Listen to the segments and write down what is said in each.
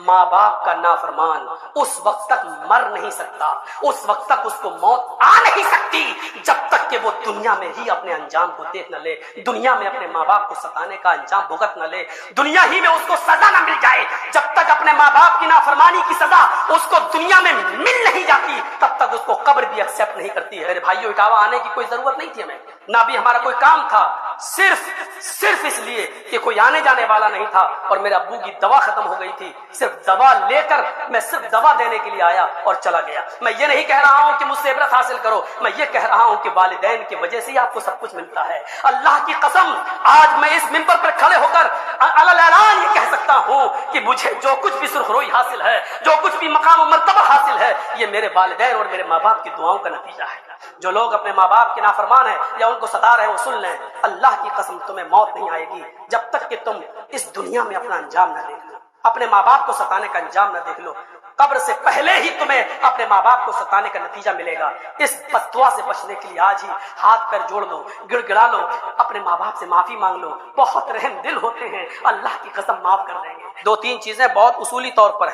ماں باپ کا نافرمان اس وقت تک مر نہیں سکتا، اس وقت تک اس کو موت آ نہیں سکتی جب تک کہ وہ دنیا میں ہی اپنے انجام کو دیکھ نہ لے، دنیا میں اپنے ماں باپ کو ستانے کا انجام بھگت نہ لے، دنیا ہی میں اس کو سزا نہ مل جائے۔ جب تک اپنے ماں باپ کی نافرمانی کی سزا اس کو دنیا میں مل نہیں جاتی تب تک اس کو قبر بھی ایکسپٹ نہیں کرتی ہے۔ میرے بھائیو، اٹاوا آنے کی کوئی ضرورت نہیں تھی ہمیں، نہ بھی ہمارا کوئی کام تھا، صرف اس لیے کہ کوئی آنے جانے والا نہیں تھا اور میرے ابو کی دوا ختم ہو گئی تھی، صرف دوا لے کر میں صرف دوا دینے کے لیے آیا اور چلا گیا۔ میں یہ نہیں کہہ رہا ہوں کہ مجھ سے عبرت حاصل کرو، میں یہ کہہ رہا ہوں کہ والدین کی وجہ سے ہی آپ کو سب کچھ ملتا ہے۔ اللہ کی قسم، آج میں اس منبر پر کھڑے ہو کر علی اعلان یہ کہہ سکتا ہوں کہ مجھے جو کچھ بھی سرخروئی حاصل ہے، جو کچھ بھی مقام و مرتبہ حاصل ہے، یہ میرے والدین اور میرے ماں باپ کی دعاؤں کا نتیجہ ہے۔ جو لوگ اپنے ماں باپ کے نافرمان ہیں یا ان کو ستا رہے ہیں وہ سن لیں، اللہ کی قسم تمہیں موت نہیں آئے گی جب تک کہ تم اس دنیا میں اپنا انجام نہ دیکھ لو، اپنے ماں باپ کو ستانے کا انجام نہ دیکھ لو۔ قبر سے پہلے ہی تمہیں اپنے ماں باپ کو ستانے کا نتیجہ ملے گا۔ اس بد دعا سے بچنے کے لیے آج ہی ہاتھ پیر جوڑ لو، گڑ گڑا لو، اپنے ماں باپ سے معافی مانگ لو، بہت رحم دل ہوتے ہیں، اللہ کی قسم معاف کر دیں گے۔ دو تین چیزیں بہت اصولی طور پر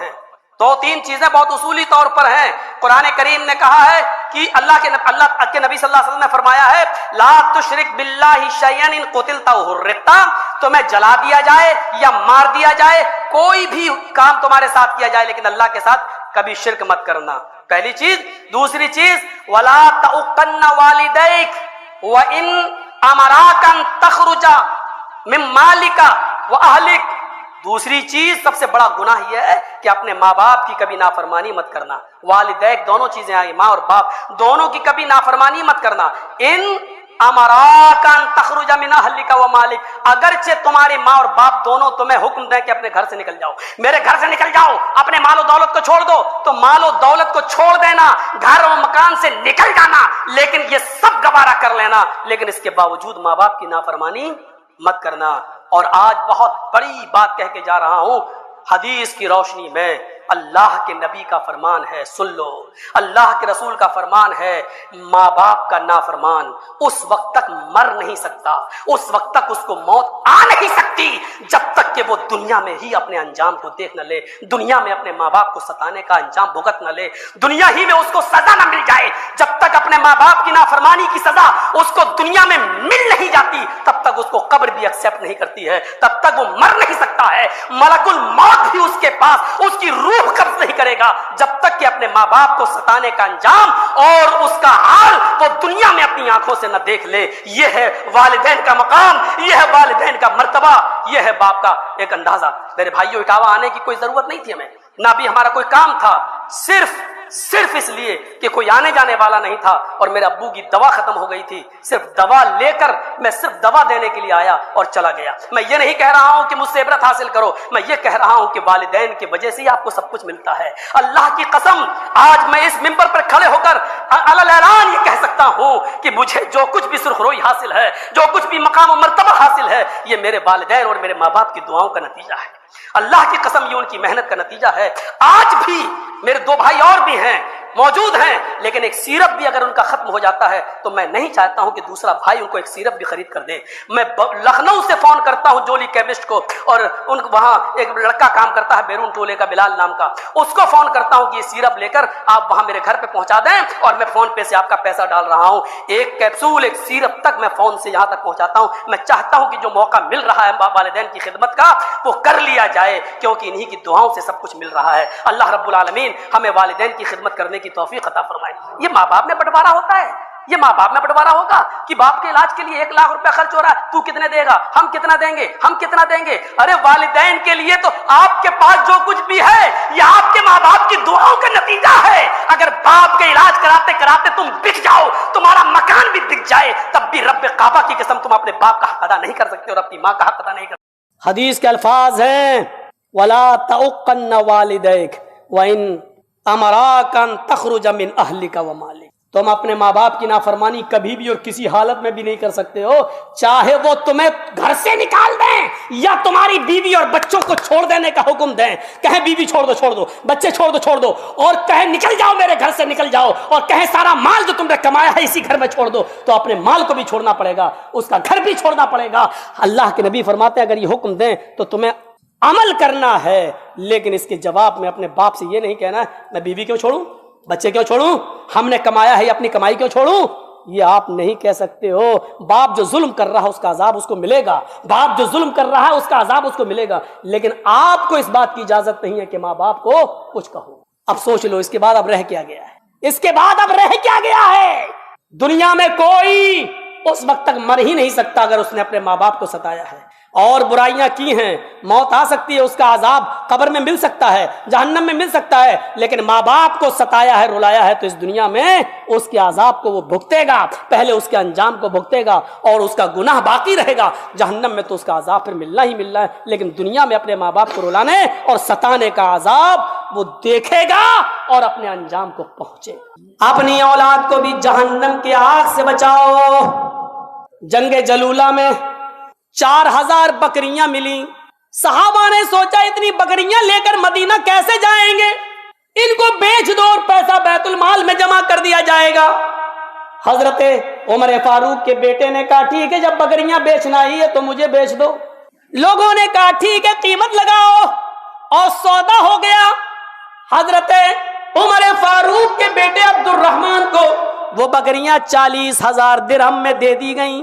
ہیں۔ قرآن کریم نے کہا ہے کہ اللہ کے نبی صلی اللہ علیہ وسلم نے فرمایا ہے لا تشرک باللہ شیئا ان قتلت او حرقت، تمہیں جلا دیا جائے یا مار دیا جائے، کوئی بھی کام تمہارے ساتھ کیا جائے لیکن اللہ کے ساتھ کبھی شرک مت کرنا، پہلی چیز۔ دوسری چیز ولا تعقن والدیک وان امراک ان تخرج من مالک واہلک، دوسری چیز سب سے بڑا گناہ یہ ہے کہ اپنے ماں باپ کی کبھی نافرمانی مت کرنا۔ والدیک دونوں چیزیں آئی، ماں اور باپ دونوں کی کبھی نافرمانی مت کرنا۔ ان امراک ان تخرج من اہلک و مالک، اگرچہ تمہاری ماں اور باپ دونوں تمہیں حکم دیں کہ اپنے گھر سے نکل جاؤ، میرے گھر سے نکل جاؤ، اپنے مال و دولت کو چھوڑ دو، تو مال و دولت کو چھوڑ دینا، گھر و مکان سے نکل جانا، لیکن یہ سب گوارا کر لینا، لیکن اس کے باوجود ماں باپ کی نافرمانی مت کرنا۔ اور آج بہت بڑی بات کہہ کے جا رہا ہوں، حدیث کی روشنی میں اللہ کے نبی کا فرمان ہے، سن لو، اللہ کے رسول کا فرمان ہے، ماں باپ کا نافرمان اس وقت تک مر نہیں سکتا، اس وقت تک اس کو موت آ نہیں سکتی جب تک کہ وہ دنیا میں ہی اپنے انجام کو دیکھ نہ لے، دنیا میں اپنے ماں باپ کو ستانے کا انجام بھگت نہ لے، دنیا ہی میں اس کو سزا نہ مل جائے۔ جب تک اپنے ماں باپ کی نافرمانی کی سزا اس کو دنیا میں مل نہیں جاتی تب تک اس کو قبر بھی ایکسپٹ نہیں کرتی ہے، تب تک وہ مر نہیں سکتا ہے، ملک الموت بھی اس کے پاس اس کی روح قبض نہیں کرے گا جب تک کہ اپنے ماں باپ کو ستانے کا انجام اور اس کا حال وہ دنیا میں اپنی آنکھوں سے نہ دیکھ لے۔ یہ ہے والدین کا مقام، یہ ہے والدین کا مرتبہ، یہ ہے باپ کا ایک اندازہ۔ میرے بھائیو، اٹاوا آنے کی کوئی ضرورت نہیں تھی ہمیں، نہ بھی ہمارا کوئی کام تھا، صرف اس لیے کہ کوئی آنے جانے والا نہیں تھا اور میرے ابو کی دوا ختم ہو گئی تھی، صرف دوا لے کر میں صرف دوا دینے کے لیے آیا اور چلا گیا۔ میں یہ نہیں کہہ رہا ہوں کہ مجھ سے عبرت حاصل کرو، میں یہ کہہ رہا ہوں کہ والدین کی وجہ سے ہی آپ کو سب کچھ ملتا ہے۔ اللہ کی قسم، آج میں اس منبر پر کھڑے ہو کر علی اعلان یہ کہہ سکتا ہوں کہ مجھے جو کچھ بھی سرخروئی حاصل ہے، جو کچھ بھی مقام و مرتبہ حاصل ہے، یہ میرے والدین اور میرے ماں باپ کی دعاؤں کا نتیجہ ہے۔ اللہ کی قسم، یہ ان کی محنت کا نتیجہ ہے۔ آج بھی میرے دو بھائی اور بھی ہیں، موجود ہیں، لیکن ایک سیرپ بھی اگر ان کا ختم ہو جاتا ہے تو میں نہیں چاہتا ہوں کہ دوسرا بھائی ان کو ایک سیرپ بھی خرید کر دے۔ میں لکھنؤ سے فون کرتا ہوں جولی کیمسٹ کو، اور ان وہاں ایک لڑکا کام کرتا ہے بیرون ٹولے کا، بلال نام کا، اس کو فون کرتا ہوں کہ یہ سیرپ لے کر آپ وہاں میرے گھر پہ پہنچا دیں، اور میں فون پے سے آپ کا پیسہ ڈال رہا ہوں۔ ایک کیپسول، ایک سیرپ تک میں فون سے یہاں تک پہنچاتا ہوں۔ میں چاہتا ہوں کہ جو موقع مل رہا ہے والدین کی خدمت کا وہ کر لیا جائے، کیونکہ انہی کی دعاؤں سے سب کچھ مل رہا ہے۔ اللہ رب العالمین ہمیں والدین کی خدمت کرنے کی توفیق عطا فرمائے۔ یہ ماں باپ میں بٹوارا ہوتا ہے، یہ ماں باپ میں بٹوارا ہوگا کہ باپ کے علاج کے لیے 1 لاکھ روپے خرچ ہو رہا ہے، تو کتنے دے گا، ہم کتنا دیں گے، ہم کتنا دیں گے۔ ارے والدین کے لیے تو آپ کے پاس جو کچھ بھی ہے یہ آپ کے ماں باپ کی دعاؤں کا نتیجہ ہے۔ اگر باپ کے علاج کراتے کراتے تم بک جاؤ، تمہارا مکان بھی بک جائے، تب بھی رب کعبہ کی قسم تم اپنے باپ کا حق ادا نہیں کر سکتے اور اپنی ماں کا حق ادا نہیں کر سکتے۔ حدیث کے الفاظ ہیں وَلَا تَعُقَّنَّ وَالِدَيْكَ وَإِنْ أَمَرَاكَ أَن تَخْرُجَ مِنْ أَهْلِكَ وَمَالِكَ، تم اپنے ماں باپ کی نافرمانی کبھی بھی اور کسی حالت میں بھی نہیں کر سکتے ہو، چاہے وہ تمہیں گھر سے نکال دیں یا تمہاری بیوی اور بچوں کو چھوڑ دینے کا حکم دیں، کہیں بیوی چھوڑ دو، بچے چھوڑ دو، اور کہیں نکل جاؤ میرے گھر سے نکل جاؤ، اور کہیں سارا مال جو تم نے کمایا ہے اسی گھر میں چھوڑ دو، تو اپنے مال کو بھی چھوڑنا پڑے گا، اس کا گھر بھی چھوڑنا پڑے گا۔ اللہ کے نبی فرماتے ہیں اگر یہ حکم دیں تو تمہیں عمل کرنا ہے، لیکن اس کے جواب میں اپنے باپ سے یہ نہیں کہنا ہے میں بیوی کیوں چھوڑوں, بچے کیوں چھوڑوں, ہم نے کمایا ہے اپنی کمائی کیوں چھوڑوں. یہ آپ نہیں کہہ سکتے ہو. باپ جو ظلم کر رہا ہے اس کا عذاب اس کو ملے گا, باپ جو ظلم کر رہا ہے اس کا عذاب اس کو ملے گا, لیکن آپ کو اس بات کی اجازت نہیں ہے کہ ماں باپ کو کچھ کہو. اب سوچ لو اس کے بعد اب رہ کیا گیا ہے, اس کے بعد اب رہ کیا گیا ہے. دنیا میں کوئی اس وقت تک مر ہی نہیں سکتا اگر اس نے اپنے ماں باپ کو ستایا ہے اور برائیاں کی ہیں. موت آ سکتی ہے, اس کا عذاب قبر میں مل سکتا ہے, جہنم میں مل سکتا ہے, لیکن ماں باپ کو ستایا ہے, رلایا ہے تو اس دنیا میں اس کے عذاب کو وہ بھگتے گا. پہلے اس کے انجام کو بھگتے گا اور اس کا گناہ باقی رہے گا. جہنم میں تو اس کا عذاب پھر ملنا ہی ملنا ہے, لیکن دنیا میں اپنے ماں باپ کو رلانے اور ستانے کا عذاب وہ دیکھے گا اور اپنے انجام کو پہنچے. اپنی اولاد کو بھی جہنم کی آگ سے بچاؤ. جنگ جلولہ میں 4000 بکریاں ملی. صحابہ نے سوچا اتنی بکریاں لے کر مدینہ کیسے جائیں گے, ان کو بیچ دو اور پیسہ بیت المال میں جمع کر دیا جائے گا. حضرت عمر فاروق کے بیٹے نے کہا ٹھیک ہے, جب بکریاں بیچنا ہی ہے تو مجھے بیچ دو. لوگوں نے کہا ٹھیک ہے قیمت لگاؤ, اور سودا ہو گیا. حضرت عمر فاروق کے بیٹے عبد الرحمن کو وہ بکریاں 40,000 درہم میں دے دی گئیں.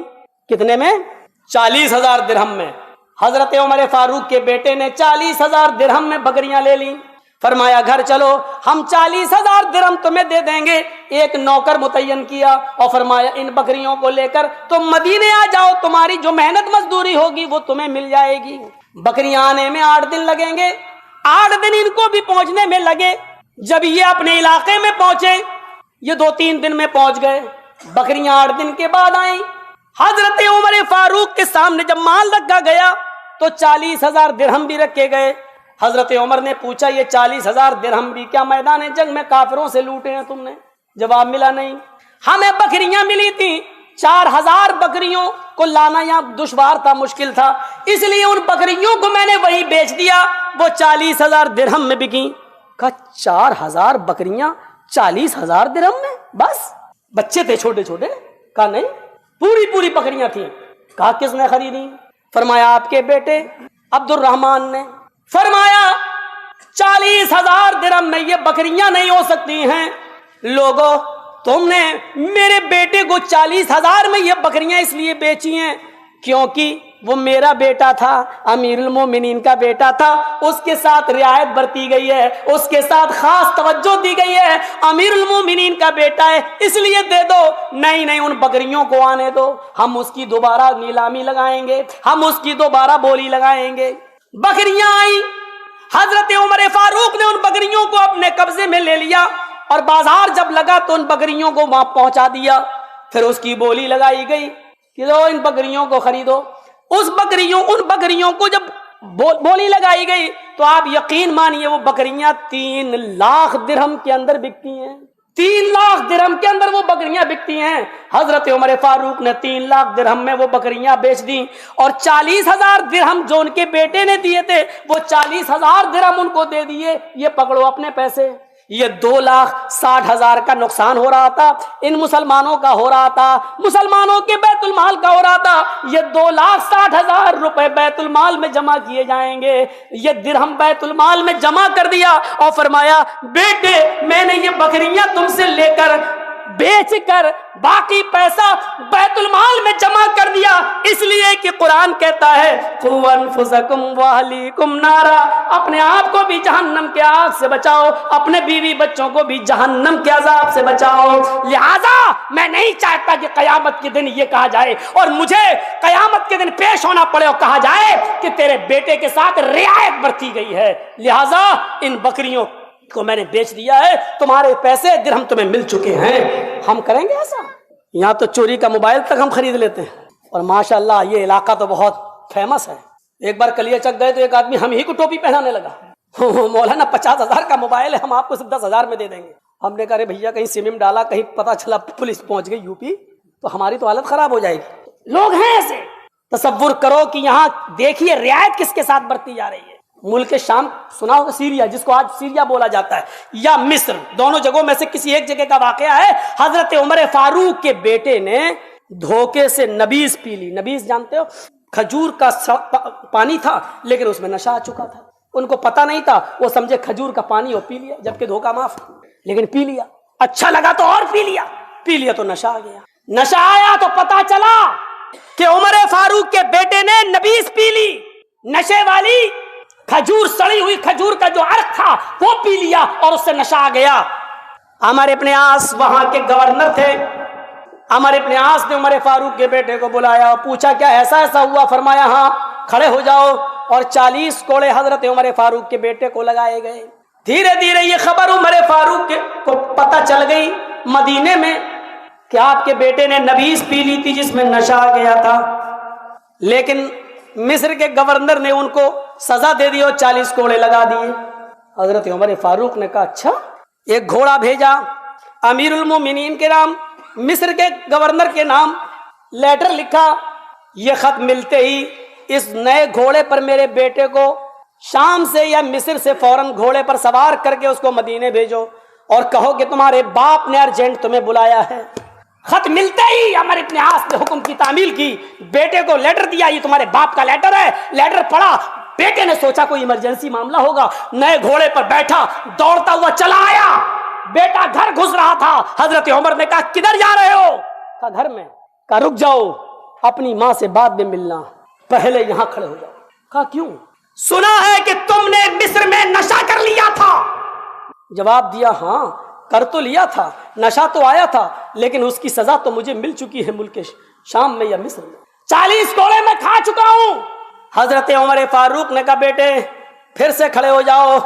کتنے میں؟ 40,000 درہم میں. حضرت عمر فاروق کے بیٹے نے 40,000 درہم میں بکریاں لے لی. فرمایا گھر چلو, ہم 40,000 درہم تمہیں دے دیں گے. ایک نوکر متعین کیا اور فرمایا ان بکریوں کو لے کر تم مدینے آ جاؤ, تمہاری جو محنت مزدوری ہوگی وہ تمہیں مل جائے گی. بکریاں آنے میں 8 دن لگیں گے. 8 دن ان کو بھی پہنچنے میں لگے. جب یہ اپنے علاقے میں پہنچے, یہ 2-3 دن میں پہنچ گئے. بکریاں 8 دن کے بعد آئیں. حضرت عمر فاروق کے سامنے جب مال رکھا گیا تو 40,000 درہم بھی رکھے گئے. حضرت عمر نے پوچھا یہ 40,000 درہم بھی کیا میدان جنگ میں کافروں سے لوٹے ہیں تم نے؟ جواب ملا نہیں. ہمیں بکریاں ملی تھی, 4,000 بکریوں کو لانا یہاں دشوار تھا, مشکل تھا, اس لیے ان بکریوں کو میں نے وہی بیچ دیا, وہ 40,000 درہم میں بکی. کہا 4,000 بکریاں 40,000 درہم میں بس؟ بچے تھے چھوٹے چھوٹے. کہا نہیں, پوری بکریاں تھیں. کہا کس نے خریدی؟ فرمایا آپ کے بیٹے عبد الرحمن نے. فرمایا 40,000 درہم میں یہ بکریاں نہیں ہو سکتی ہیں. لوگوں تم نے میرے بیٹے کو 40,000 میں یہ بکریاں اس لیے بیچی ہیں کیونکہ وہ میرا بیٹا تھا, امیر المومنین کا بیٹا تھا, اس کے ساتھ رعایت برتی گئی ہے, اس کے ساتھ خاص توجہ دی گئی ہے, امیر المومنین کا بیٹا ہے اس لیے دے دو. نہیں ان بکریوں کو آنے دو, ہم اس کی دوبارہ نیلامی لگائیں گے, ہم اس کی دوبارہ بولی لگائیں گے. بکریاں آئیں. حضرت عمر فاروق نے ان بکریوں کو اپنے قبضے میں لے لیا اور بازار جب لگا تو ان بکریوں کو وہاں پہنچا دیا. پھر اس کی بولی لگائی گئی کہ لو ان بکریوں کو خریدو. ان بکریوں کو جب بولی لگائی گئی تو آپ یقین مانیے وہ بکریاں 3 لاکھ درہم کے اندر بکتی ہیں. 3 لاکھ درہم کے اندر وہ بکریاں بکتی ہیں. حضرت عمر فاروق نے 3 لاکھ درہم میں وہ بکریاں بیچ دی اور 40,000 درہم جو ان کے بیٹے نے دیے تھے وہ 40,000 درہم ان کو دے دیے. یہ پکڑو اپنے پیسے. یہ 2,60,000 کا نقصان ہو رہا تھا, ان مسلمانوں کا ہو رہا تھا, مسلمانوں کے بیت المال کا ہو رہا تھا. یہ 2,60,000 روپے بیت المال میں جمع کیے جائیں گے. یہ درہم بیت المال میں جمع کر دیا اور فرمایا بیٹے میں نے یہ بکریاں تم سے لے کر بیچ کر باقی پیسہ بیت المال میں جمع کر دیا, اس لیے کہ قرآن کہتا ہے قُوْ أَنفُسَكُمْ وَأَهْلِيكُمْ نَارًا, اپنے آپ کو بھی جہنم کے آگ سے بچاؤ, اپنے بیوی بچوں کو بھی جہنم کے عذاب سے بچاؤ. لہذا میں نہیں چاہتا کہ قیامت کے دن یہ کہا جائے اور مجھے قیامت کے دن پیش ہونا پڑے اور کہا جائے کہ تیرے بیٹے کے ساتھ رعایت برتی گئی ہے, لہذا ان بکریوں کو میں نے بیچ دیا ہے, تمہارے پیسے درہم تمہیں مل چکے ہیں. ہم کریں گے ایسا؟ یہاں تو چوری کا موبائل تک ہم خرید لیتے ہیں, اور ماشاءاللہ یہ علاقہ تو بہت فیمس ہے. ایک بار کلیہ چک گئے تو ایک آدمی ہم ہی کو ٹوپی پہنانے لگا, مولانا 50,000 کا موبائل ہے, ہم آپ کو صرف 10,000 میں دے دیں گے. ہم نے کہا ارے بھیا کہیں سم ڈالا, کہیں پتا چلا پولیس پہنچ گئی یوپی تو ہماری تو حالت خراب ہو جائے گی. لوگ ہیں ایسے. تصور کرو کہ یہاں دیکھیے رعایت کس کے ساتھ برتی جا رہی ہے. ملک شام سنا ہوگا, سیریا جس کو آج سیریا بولا جاتا ہے, یا مصر, دونوں جگہوں میں سے کسی ایک جگہ کا واقعہ ہے. حضرت عمر فاروق کے بیٹے نے دھوکے سے نبیذ پی لی. نبیذ جانتے ہو, کھجور کا پانی تھا لیکن اس میں نشہ آ چکا تھا. ان کو پتا نہیں تھا, وہ سمجھے کھجور کا پانی ہو, پی لیا, جبکہ دھوکہ معاف, لیکن پی لیا. اچھا لگا تو اور پی لیا تو نشہ آ گیا. نشہ آیا تو پتا چلا کہ عمر فاروق کے بیٹے نے نبیذ پی لی, نشے والی کھجور, سڑی ہوئی کھجور کا جو عرق تھا وہ پی لیا اور اس سے نشہ آ گیا. عمر ابن عاص وہاں کے گورنر تھے. عمر ابن عاص نے عمر فاروق کے بیٹے کو بلایا, پوچھا کیا ایسا ہوا؟ فرمایا ہاں, کھڑے ہو جاؤ. اور 40 کوڑے حضرت عمر فاروق کے بیٹے کو لگائے گئے. دھیرے دھیرے یہ خبر عمر فاروق کو پتہ چل گئی مدینے میں کہ آپ کے بیٹے نے نبیذ پی لی تھی جس میں نشہ آ گیا تھا. لیکن مصر کے گورنر نے ان کو سزا دے دی اور 40 کوڑے لگا دیے. حضرت عمر فاروق نے کہا اچھا. ایک گھوڑا بھیجا امیر المومنین کے نام, مصر کے گورنر کے نام لیٹر لکھا. یہ خط ملتے ہی اس نئے گھوڑے پر میرے بیٹے کو شام سے یا مصر سے فوراً گھوڑے پر سوار کر کے اس کو مدینے بھیجو اور کہو کہ تمہارے باپ نے ارجنٹ تمہیں بلایا ہے. خط ملتے ہی عمر ابن عاص نے حکم کی تعمیل کی, بیٹے کو لیٹر دیا, یہ تمہارے باپ کا لیٹر ہے. لیٹر پڑھا, بیٹے نے سوچا کوئی ایمرجنسی معاملہ ہوگا, نئے گھوڑے پر بیٹھا, دوڑتا ہوا چلا آیا. بیٹا گھر گھس رہا تھا. حضرت عمر نے کہا کدھر جا رہے ہو؟ کہا گھر میں. کہا رک جاؤ, اپنی ماں سے بعد میں ملنا, پہلے یہاں کھڑے ہو جاؤ. کہا کیوں؟ سنا ہے کہ تم نے مصر میں نشہ کر لیا تھا. جواب دیا ہاں کر تو لیا تھا, نشہ تو آیا تھا, لیکن اس کی سزا تو مجھے مل چکی ہے ملک شام میں یا مصر میں. 40 کوڑے میں کھا چکا ہوں. حضرت عمر فاروق نے کہا بیٹے پھر سے کھڑے ہو جاؤ,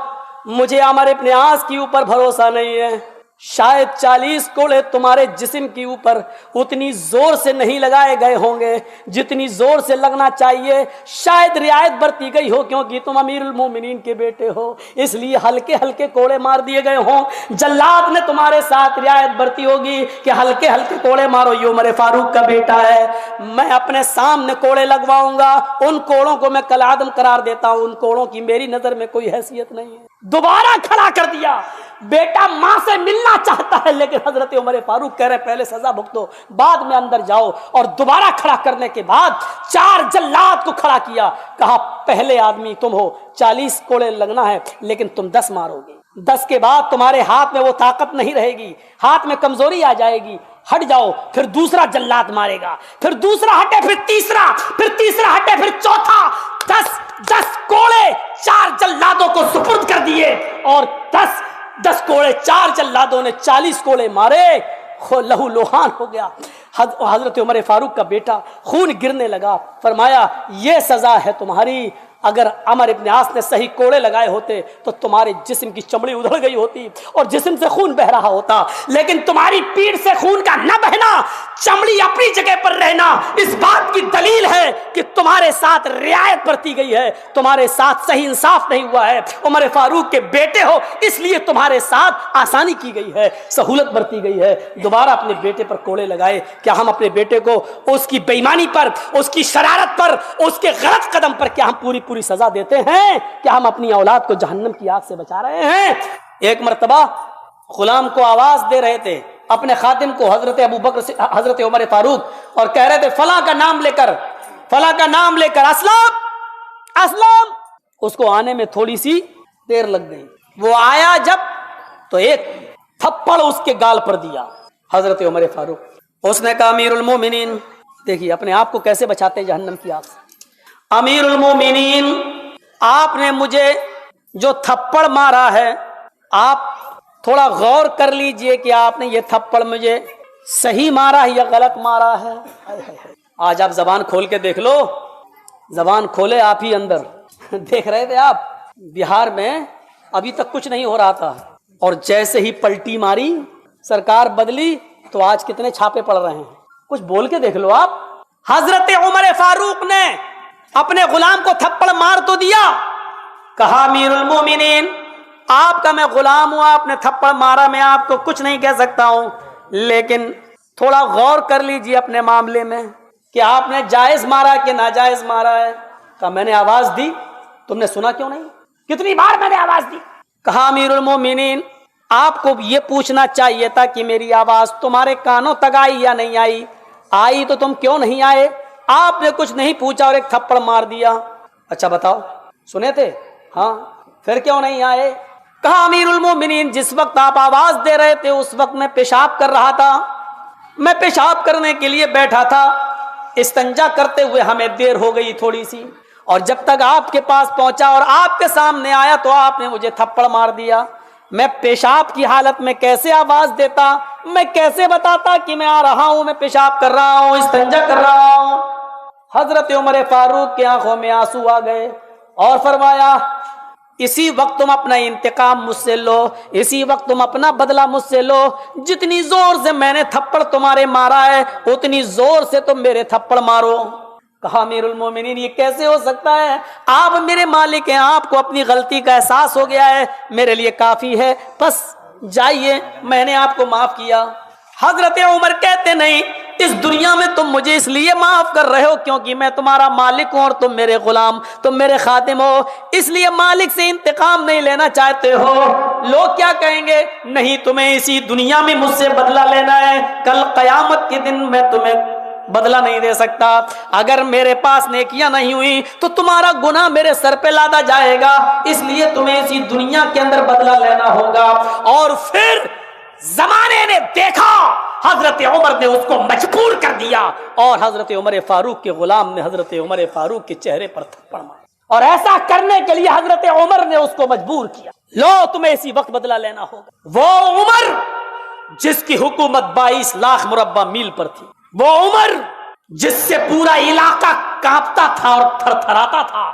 مجھے عمر ابن عاص کے اوپر بھروسہ نہیں ہے. شاید 40 کوڑے تمہارے جسم کے اوپر اتنی زور سے نہیں لگائے گئے ہوں گے جتنی زور سے لگنا چاہیے. شاید رعایت برتی گئی ہو کیونکہ تم امیر المومنین کے بیٹے ہو, اس لیے ہلکے ہلکے کوڑے مار دیے گئے ہوں. جلاد نے تمہارے ساتھ رعایت برتی ہوگی کہ ہلکے ہلکے کوڑے مارو, یہ عمر فاروق کا بیٹا ہے. میں اپنے سامنے کوڑے لگواؤں گا, ان کوڑوں کو میں کالعدم قرار دیتا ہوں, ان کوڑوں کی میری نظر میں کوئی حیثیت نہیں ہے. دوبارہ کھڑا کر دیا. بیٹا ماں سے ملنا چاہتا ہے, لیکن حضرت عمر فاروق کہہ رہے پہلے سزا بھگتو بعد میں اندر جاؤ. اور دوبارہ کھڑا کرنے کے بعد 4 جلاد کو کھڑا کیا. کہا پہلے آدمی تم ہو, 40 کوڑے لگنا ہے لیکن تم 10 مارو گے. 10 کے بعد تمہارے ہاتھ میں وہ طاقت نہیں رہے گی, ہاتھ میں کمزوری آ جائے گی, ہٹ جاؤ. پھر دوسرا جلاد مارے گا, پھر دوسرا ہٹے, پھر تیسرا ہٹے, پھر چوتھا. 10 کوڑے 4 جلادوں کو سپرد کر دیے اور 10 کوڑے 4 جلادوں نے 40 کوڑے مارے. لہو لوہان ہو گیا. حضرت عمر فاروق کا بیٹا خون گرنے لگا. فرمایا یہ سزا ہے تمہاری. اگر عمر ابن عاص نے صحیح کوڑے لگائے ہوتے تو تمہارے جسم کی چمڑی ادھڑ گئی ہوتی اور جسم سے خون بہ رہا ہوتا, لیکن تمہاری پیٹھ سے خون کا نہ بہنا, چمڑی اپنی جگہ پر رہنا, اس بات کی دلیل ہے کہ تمہارے ساتھ رعایت برتی گئی ہے, تمہارے ساتھ صحیح انصاف نہیں ہوا ہے. عمر فاروق کے بیٹے ہو اس لیے تمہارے ساتھ آسانی کی گئی ہے, سہولت برتی گئی ہے. دوبارہ اپنے بیٹے پر کوڑے لگائے. کیا ہم اپنے بیٹے کو اس کی بے ایمانی پر, اس کی شرارت پر, اس کے غلط قدم پر کیا ہم پوری سزا دیتے ہیں؟ کیا ہم اپنی اولاد کو جہنم کی آگ سے بچا رہے ہیں؟ ایک مرتبہ غلام کو آواز دے رہے تھے اپنے خادم کو, حضرت عمر فاروق, اور کہہ رہے تھے فلاں کا نام لے کر اسلم. اس کو آنے میں تھوڑی سی دیر لگ گئی. وہ آیا جب تو ایک تھپڑ اس کے گال پر دیا حضرت عمر فاروق. اس نے کہا امیر المومنین, دیکھیے اپنے آپ کو کیسے بچاتے ہیں جہنم کی آگ سے. امیر المومنین آپ نے مجھے جو تھپڑ مارا ہے آپ تھوڑا غور کر لیجئے کہ آپ نے یہ تھپڑ مجھے صحیح مارا ہے یا غلط مارا ہے. آج آپ زبان کھول کے دیکھ لو, زبان کھولے آپ ہی اندر. دیکھ رہے تھے آپ بہار میں ابھی تک کچھ نہیں ہو رہا تھا, اور جیسے ہی پلٹی ماری سرکار بدلی تو آج کتنے چھاپے پڑ رہے ہیں. کچھ بول کے دیکھ لو آپ. حضرت عمر فاروق نے اپنے غلام کو تھپڑ مار تو دیا, کہا امیر المومنین آپ کا میں غلام ہوں, آپ نے تھپڑ مارا, میں آپ کو کچھ نہیں کہہ سکتا ہوں, لیکن تھوڑا غور کر لیجیے اپنے معاملے میں کہ آپ نے جائز مارا کہ ناجائز مارا ہے. کہا میں نے آواز دی, تم نے سنا کیوں نہیں؟ کتنی بار میں نے آواز دی. کہا امیر المومنین آپ کو یہ پوچھنا چاہیے تھا کہ میری آواز تمہارے کانوں تک آئی یا نہیں آئی. آئی تو تم کیوں نہیں آئے؟ آپ نے کچھ نہیں پوچھا اور ایک تھپڑ مار دیا. اچھا بتاؤ سنے تھے؟ ہاں. پھر کیوں نہیں آئے؟ کہا امیر المومنین جس وقت آپ آواز دے رہے تھے اس وقت میں پیشاب کر رہا تھا، میں پیشاب کرنے کے لیے بیٹھا تھا، استنجا کرتے ہوئے ہمیں دیر ہو گئی تھوڑی سی، اور جب تک آپ کے پاس پہنچا اور آپ کے سامنے آیا تو آپ نے مجھے تھپڑ مار دیا۔ میں پیشاب کی حالت میں کیسے آواز دیتا، میں کیسے بتاتا کہ میں آ رہا ہوں، میں پیشاب کر رہا ہوں، استنجا کر رہا ہوں؟ حضرت عمر فاروق کی آنکھوں میں آنسو آ گئے اور فرمایا اسی وقت تم اپنا انتقام مجھ سے لو، اسی وقت تم اپنا بدلہ مجھ سے لو، جتنی زور سے میں نے تھپڑ تمہارے مارا ہے اتنی زور سے تم میرے تھپڑ مارو۔ کہا امیر المومنین یہ کیسے ہو سکتا ہے؟ آپ میرے مالک ہیں، آپ کو اپنی غلطی کا احساس ہو گیا ہے، میرے لیے کافی ہے، بس جائیے، میں نے آپ کو معاف کیا۔ حضرت عمر کہتے نہیں، اس دنیا میں تم مجھے اس لیے معاف کر رہے ہو کیونکہ میں تمہارا مالک ہوں اور تم میرے غلام، تم میرے خادم ہو، اس لیے مالک سے انتقام نہیں لینا چاہتے ہو۔ لوگ کیا کہیں گے؟ نہیں، تمہیں اسی دنیا میں مجھ سے بدلہ لینا ہے، کل قیامت کے دن میں تمہیں بدلہ نہیں دے سکتا۔ اگر میرے پاس نیکیاں نہیں ہوئی تو تمہارا گناہ میرے سر پہ لادا جائے گا، اس لیے تمہیں اسی دنیا کے اندر بدلہ لینا ہوگا۔ اور پھر زمانے نے دیکھا، حضرت عمر نے اس کو مجبور کر دیا، اور حضرت عمر فاروق کے غلام نے حضرت عمر فاروق کے چہرے پر تھپڑ مارا، اور ایسا کرنے کے لیے حضرت عمر نے اس کو مجبور کیا، لو تمہیں اسی وقت بدلہ لینا ہوگا۔ وہ عمر جس کی حکومت 22 لاکھ مربع میل پر تھی، وہ عمر جس سے پورا علاقہ کانپتا تھا اور تھر تھراتا تھا،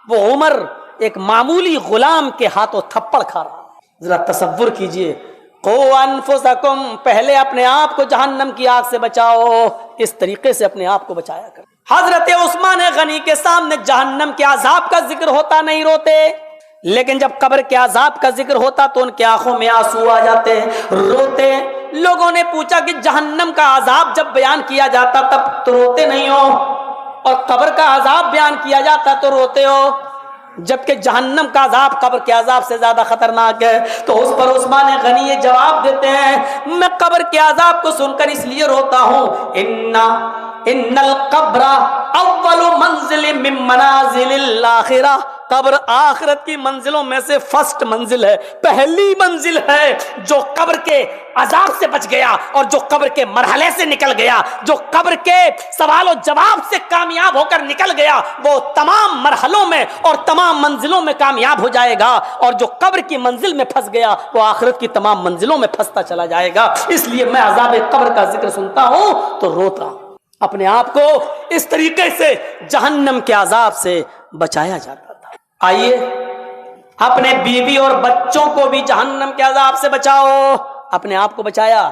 وہ عمر ایک معمولی غلام کے ہاتھوں تھپڑ کھا رہا۔ ذرا تصور کیجئے، قو انفسکم، پہلے اپنے آپ کو جہنم کی آگ سے بچاؤ، اس طریقے سے اپنے آپ کو بچایا کر۔ حضرت عثمان غنی کے سامنے جہنم کے عذاب کا ذکر ہوتا نہیں روتے، لیکن جب قبر کے عذاب کا ذکر ہوتا تو ان کی آنکھوں میں آنسو آ جاتے، روتے۔ لوگوں نے پوچھا کہ جہنم کا عذاب جب بیان کیا جاتا تب تو روتے نہیں ہو، اور قبر کا عذاب بیان کیا جاتا تو روتے ہو، جبکہ جہنم کا عذاب قبر کے عذاب سے زیادہ خطرناک ہے۔ تو اس پر عثمان غنی یہ جواب دیتے ہیں، میں قبر کے عذاب کو سن کر اس لیے روتا ہوں، ان القبر اول منزل من منازل الاخرہ، قبر آخرت کی منزلوں میں سے فرسٹ منزل ہے، پہلی منزل ہے۔ جو قبر کے عذاب سے بچ گیا اور جو قبر کے مرحلے سے نکل گیا، جو قبر کے سوال و جواب سے کامیاب ہو کر نکل گیا، وہ تمام مرحلوں میں اور تمام منزلوں میں کامیاب ہو جائے گا، اور جو قبر کی منزل میں پھنس گیا وہ آخرت کی تمام منزلوں میں پھنستا چلا جائے گا۔ اس لیے میں عذاب قبر کا ذکر سنتا ہوں تو روتا ہوں۔ اپنے آپ کو اس طریقے سے جہنم کے عذاب سے بچایا جاتا تھا۔ آئیے اپنے بیوی اور بچوں کو بھی جہنم کے عذاب سے بچاؤ۔ اپنے آپ کو بچایا،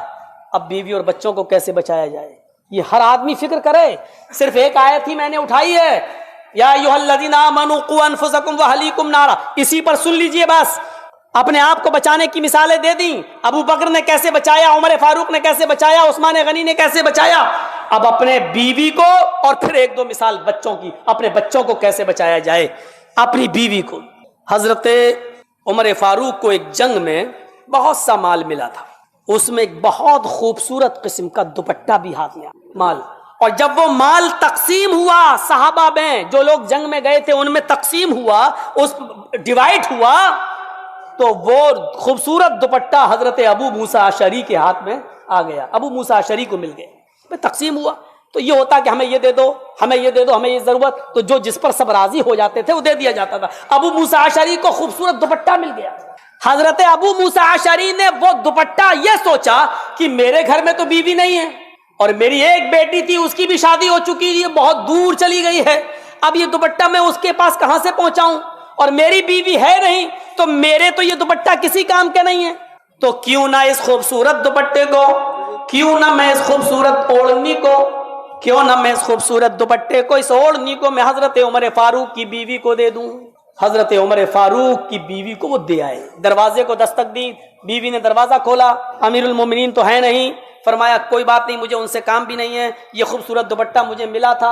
اب بیوی اور بچوں کو کیسے بچایا جائے، یہ ہر آدمی فکر کرے۔ صرف ایک آیت ہی میں نے اٹھائی ہے، یا ایھا الذین آمنوا قوا انفسکم واہلیکم نارا، اسی پر سن لیجئے بس۔ اپنے آپ کو بچانے کی مثالیں دے دیں، ابو بکر نے کیسے بچایا، عمر فاروق نے کیسے بچایا، عثمان غنی نے کیسے بچایا۔ اب اپنے بیوی کو، اور پھر ایک دو مثال بچوں کی، اپنے بچوں کو کیسے بچایا جائے۔ اپنی بیوی کو، حضرت عمر فاروق کو ایک جنگ میں بہت سا مال ملا تھا، اس میں ایک بہت خوبصورت قسم کا دوپٹہ بھی ہاتھ میں مال، اور جب وہ مال تقسیم ہوا صحابہ میں، جو لوگ جنگ میں گئے تھے ان میں تقسیم ہوا، اس ڈیوائڈ ہوا، تو وہ خوبصورت دوپٹہ حضرت ابو موسیٰ اشعری کے ہاتھ میں آ گیا، ابو موسیٰ اشعری کو مل گیا۔ تقسیم ہوا تو یہ ہوتا کہ ہمیں یہ دے دو، ہمیں یہ دے دو، ہمیں یہ ضرورت، تو جو جس پر سب راضی ہو جاتے تھے وہ دے دیا جاتا تھا۔ ابو موسیٰ اشعری کو خوبصورت دوپٹہ مل گیا۔ حضرت ابو موسیٰ اشعری نے وہ دوپٹہ یہ سوچا کہ میرے گھر میں تو بیوی نہیں ہے، اور میری ایک بیٹی تھی اس کی بھی شادی ہو چکی، یہ بہت دور چلی گئی ہے، اب یہ دوپٹہ میں اس کے پاس کہاں سے پہنچاؤں، اور میری بیوی ہے نہیں، تو میرے تو یہ دوپٹہ کسی کام کے نہیں ہے، تو کیوں نہ اس خوبصورت دوپٹے کو، کیوں نہ میں اس خوبصورت اوڑھنی کو، کیوں نہ میں اس خوبصورت دوپٹے کو، اس اوڑھنی کو میں حضرت عمر فاروق کی بیوی کو دے دوں۔ حضرت عمر فاروق کی بیوی کو وہ دے آئے، دروازے کو دستک دی، بیوی نے دروازہ کھولا، امیر المومنین تو ہے نہیں، فرمایا کوئی بات نہیں، مجھے ان سے کام بھی نہیں ہے، یہ خوبصورت دوپٹہ مجھے ملا تھا،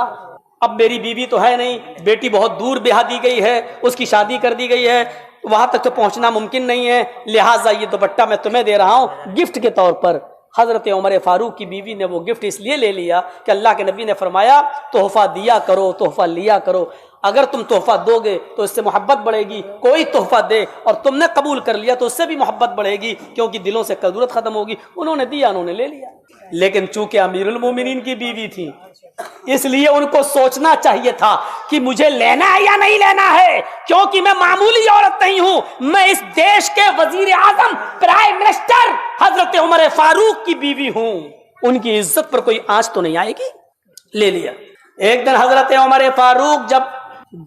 اب میری بیوی تو ہے نہیں، بیٹی بہت دور بیاہ دی گئی ہے، اس کی شادی کر دی گئی ہے، وہاں تک تو پہنچنا ممکن نہیں ہے، لہٰذا یہ دوپٹہ میں تمہیں دے رہا ہوں گفٹ کے طور پر۔ حضرت عمر فاروق کی بیوی نے وہ گفٹ اس لیے لے لیا کہ اللہ کے نبی نے فرمایا تحفہ دیا کرو، تحفہ لیا کرو، اگر تم تحفہ دو گے تو اس سے محبت بڑھے گی، کوئی تحفہ دے اور تم نے قبول کر لیا تو اس سے بھی محبت بڑھے گی، کیونکہ دلوں سے کدورت ختم ہوگی۔ انہوں نے دیا، انہوں نے لے لیا، لیکن چونکہ امیر المومنین کی بیوی تھی اس لیے ان کو سوچنا چاہیے تھا کہ مجھے لینا ہے یا نہیں لینا ہے، کیونکہ میں معمولی عورت نہیں ہوں، میں اس دیش کے وزیر اعظم پرائم منسٹر حضرت عمر فاروق کی بیوی ہوں، ان کی عزت پر کوئی آنچ تو نہیں آئے گی۔ لے لیا۔ ایک دن حضرت عمر فاروق جب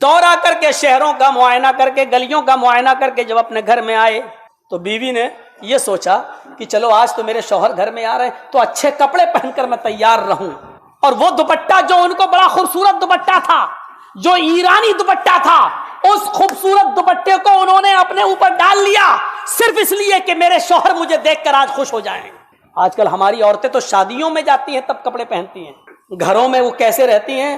دورہ کر کے شہروں کا معائنہ کر کے گلیوں کا معائنہ کر کے جب اپنے گھر میں آئے تو بیوی نے یہ سوچا کہ چلو آج تو میرے شوہر گھر میں آ رہے ہیں تو اچھے کپڑے پہن کر میں تیار رہوں، اور وہ دوپٹہ جو ان کو بڑا خوبصورت دوپٹہ تھا، جو ایرانی دوپٹہ تھا، اس خوبصورت دوپٹے کو انہوں نے اپنے اوپر ڈال لیا صرف اس لیے کہ میرے شوہر مجھے دیکھ کر آج خوش ہو جائیں۔ آج کل ہماری عورتیں تو شادیوں میں جاتی ہیں تب کپڑے پہنتی ہیں، گھروں میں وہ کیسے رہتی ہیں،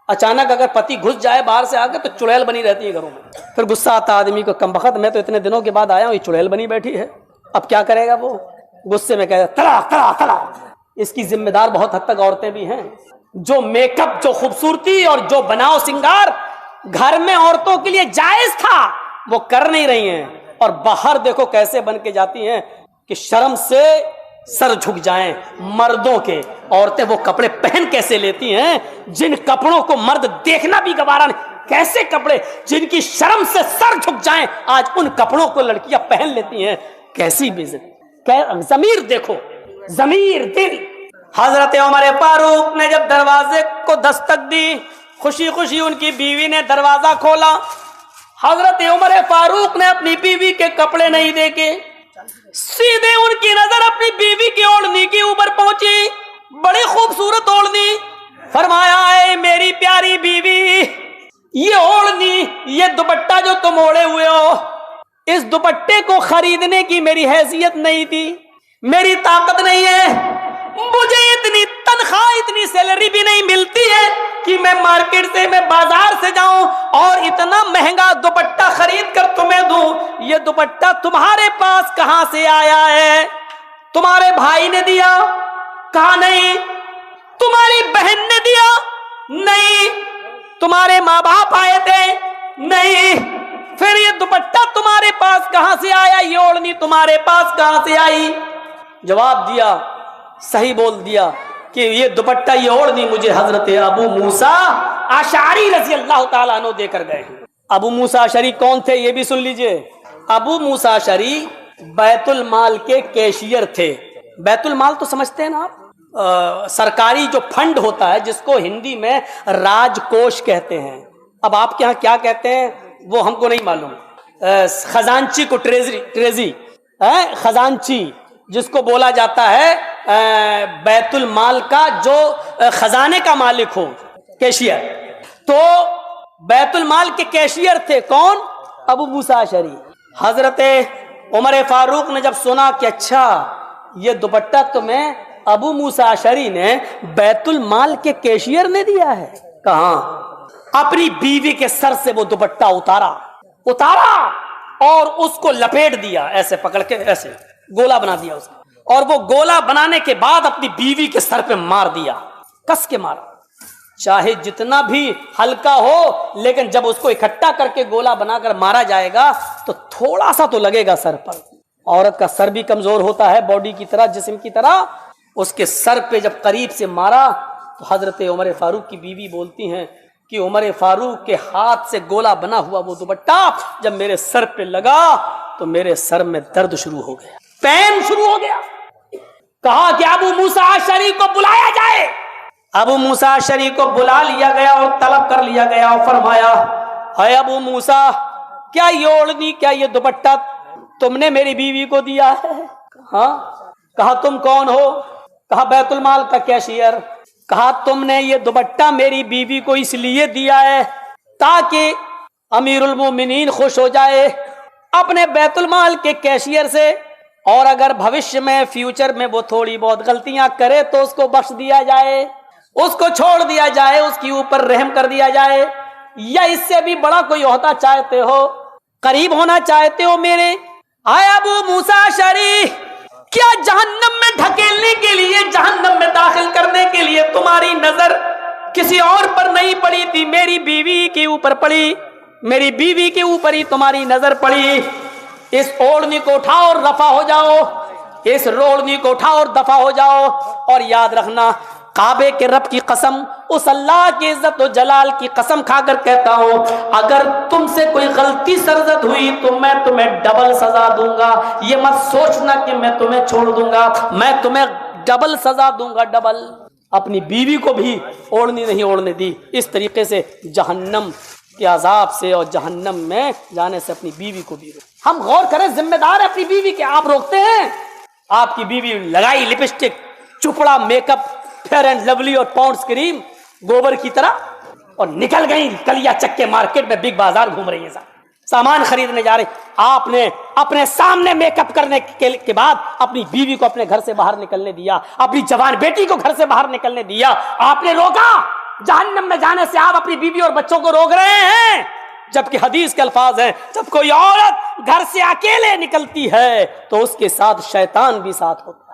اچانک اگر پتی گھس جائے باہر سے آ کے تو چڑیل بنی رہتی ہے گھروں میں، پھر غصہ آتا آدمی کو، کم بخت میں تو اتنے دنوں کے بعد آیا ہوں، یہ چڑیل بنی بیٹھی ہے، اب کیا کرے گا وہ، غصے میں کہے طلاق طلاق طلاق۔ اس کی ذمہ دار بہت حد تک عورتیں بھی ہیں، جو میک اپ، جو خوبصورتی اور جو بناؤ سنگار گھر میں عورتوں کے لیے جائز تھا وہ کر نہیں رہی ہیں، اور باہر دیکھو کیسے بن کے جاتی ہیں کہ شرم سے سر جھک جائیں مردوں کے۔ عورتیں وہ کپڑے پہن کیسے لیتی ہیں جن کپڑوں کو مرد دیکھنا بھی گوارا نہیں، کیسے کپڑے جن کی شرم سے سر جھک جائیں آج ان کپڑوں کو لڑکیاں پہن لیتی ہیں، کیسی بے عزتی، ضمیر دیکھو، ضمیر، دل۔ حضرت عمر فاروق نے جب دروازے کو دستک دی، خوشی خوشی ان کی بیوی نے دروازہ کھولا، حضرت عمر فاروق نے اپنی بیوی کے کپڑے نہیں دیکھے، سیدھے ان کی نظر اپنی بیوی کی اوڑھنی کے اوپر پہنچی، بڑی خوبصورت اوڑھنی، فرمایا اے میری پیاری بیوی، یہ اوڑھنی، یہ دوپٹہ جو تم اوڑھے ہوئے ہو، اس دوپٹے کو خریدنے کی میری حیثیت نہیں تھی، میری طاقت نہیں ہے، مجھے اتنی تنخواہ، اتنی سیلری بھی نہیں ملتی ہے کہ میں مارکیٹ سے، میں بازار سے جاؤں اور اتنا مہنگا دوپٹہ خرید کر تمہیں دوں۔ یہ دوپٹہ تمہارے پاس کہاں سے آیا ہے؟ تمہارے بھائی نے دیا؟ کہا نہیں۔ تمہاری بہن نے دیا؟ نہیں۔ تمہارے ماں باپ آئے تھے؟ نہیں۔ پھر یہ دوپٹہ تمہارے پاس کہاں سے آیا؟ یہ اوڑھنی تمہارے پاس کہاں سے آئی؟ جواب دیا، صحیح بول دیا کہ یہ دوپٹہ، یہ اوڑھنی مجھے حضرت ابو موسیٰ اشعری رضی اللہ تعالیٰ عنہ دے کر گئے ہیں۔ ابو موسیٰ اشعری کون تھے یہ بھی سن لیجئے۔ ابو موسیٰ اشعری بیت المال کے کیشیئر تھے۔ بیت المال تو سمجھتے ہیں نا آپ، سرکاری جو فنڈ ہوتا ہے جس کو ہندی میں راج کوش کہتے ہیں، اب آپ کے ہاں کیا کہتے ہیں وہ ہم کو نہیں معلوم، خزانچی کو ٹریزری، خزانچی جس کو بولا جاتا ہے بیت المال کا جو خزانے کا مالک ہو، کیشیئر۔ تو بیت المال کے کیشیئر تھے کون؟ ابو موسیٰ اشعری۔ حضرت عمر فاروق نے جب سنا کہ اچھا یہ دوپٹہ تمہیں ابو موسیٰ اشعری نے بیت المال کے کیشیئر نے دیا ہے، کہاں؟ اپنی بیوی کے سر سے وہ دوپٹہ اتارا اور اس کو لپیٹ دیا، ایسے پکڑ کے ایسے گولا بنا دیا اس کو، اور وہ گولا بنانے کے بعد اپنی بیوی کے سر پہ مار دیا، کس کے مارا، چاہے جتنا بھی ہلکا ہو لیکن جب اس کو اکٹھا کر کے گولا بنا کر مارا جائے گا تو تھوڑا سا تو لگے گا سر پر۔ عورت کا سر بھی کمزور ہوتا ہے باڈی کی طرح، جسم کی طرح، اس کے سر پہ جب قریب سے مارا تو حضرت عمر فاروق کی بیوی بولتی ہیں کہ عمر فاروق کے ہاتھ سے گولا بنا ہوا وہ دوپٹہ جب میرے سر پہ لگا تو میرے سر میں درد شروع ہو گیا، پین شروع ہو گیا۔ کہا کہ ابو موسیٰ اشعری کو بلایا جائے۔ ابو موسیٰ اشعری کو بلا لیا گیا اور طلب کر لیا گیا اور فرمایا، اے ابو موسیٰ، کیا یہ اوڑھنی، کیا یہ دوپٹہ تم نے میری بیوی کو دیا ہے؟ ہاں۔ کہا تم کون ہو؟ کہا بیت المال کا کیشیئر۔ کہا تم نے یہ دوپٹہ میری بیوی کو اس لیے دیا ہے تاکہ امیر المومنین خوش ہو جائے اپنے بیت المال کے کیشیئر سے، اور اگر بھوشیہ میں، فیوچر میں وہ تھوڑی بہت غلطیاں کرے تو اس کو بخش دیا جائے، اس کو چھوڑ دیا جائے، اس کے اوپر رحم کر دیا جائے، یا اس سے بھی بڑا کوئی عہدہ چاہتے ہو، قریب ہونا چاہتے ہو میرے؟ آئے ابو موسیٰ اشعری، کیا جہنم میں دھکیلنے کے لیے، جہنم میں داخل کرنے کے لیے تمہاری نظر کسی اور پر نہیں پڑی تھی، میری بیوی کے اوپر پڑی، میری بیوی کے اوپر ہی تمہاری نظر پڑی، اس اوڑھنی کو اٹھاؤ اور دفع ہو جاؤ، اس روڑنی کو اٹھاؤ اور دفع ہو جاؤ۔ اور یاد رکھنا، کعبے کے رب کی قسم، اس اللہ کی عزت و جلال کی قسم کھا کر کہتا ہوں، اگر تم سے کوئی غلطی سرزد ہوئی تو میں تمہیں ڈبل سزا دوں گا۔ یہ مت سوچنا کہ میں تمہیں چھوڑ دوں گا، میں تمہیں ڈبل سزا دوں گا، ڈبل۔ اپنی بیوی کو بھی اوڑھنی نہیں اوڑھنے دی، اس طریقے سے جہنم کے عذاب سے اور جہنم میں جانے سے اپنی بیوی کو بھی روک۔ ہم غور کریں، ذمہ دار ہے اپنی بیوی کے، آپ روکتے ہیں؟ آپ کی بیوی لگائی لپسٹک، چپڑا make up, fair and lovely اور پاؤنڈز کریم گوبر کی طرح، اور نکل گئی کلیا چکے مارکیٹ میں، بگ بازار گھوم رہی ہیں، سامان خریدنے جا رہے۔ آپ نے اپنے سامنے میک اپ کرنے کے بعد اپنی بیوی کو اپنے گھر سے باہر نکلنے دیا، اپنی جوان بیٹی کو گھر سے باہر نکلنے دیا، آپ نے روکا؟ جہنم میں جانے سے آپ اپنی بیوی اور بچوں کو روک رہے ہیں، جبکہ حدیث کے الفاظ ہیں، جب کوئی عورت گھر سے اکیلے نکلتی ہے تو اس کے ساتھ شیطان بھی ساتھ ہوتا ہے۔